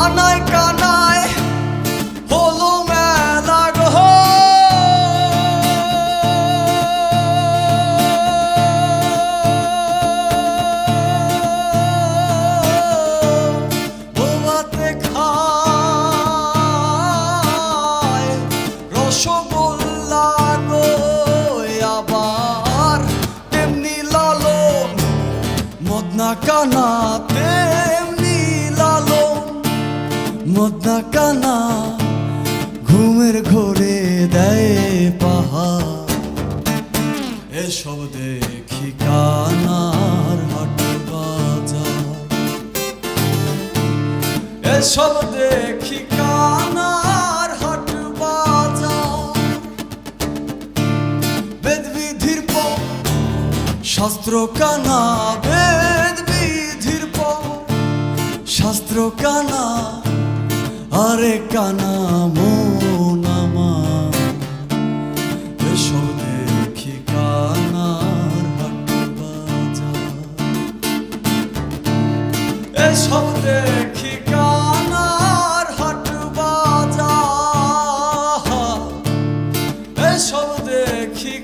কানায় কানায় হলো মেলা গো, বোমাতে খায় রসগোল্লা গো, আবার তেমনি লালন মদনা কানা, তেমনি লালন মদনা কানা, ঘুমের ঘোরে দেয় পাহাড়। এসব দেখি কানার হাট বাজার, এসব দেখি কানার হাট বাজার। বেদবিধির পর শাস্ত্র কানা, বেদবিধির পর শাস্ত্র কানা, আরে কানা মন আমার। এসব দেখি কানার হাট বাজার, এসব দেখি কানার হাট বাজার, এসব দেখি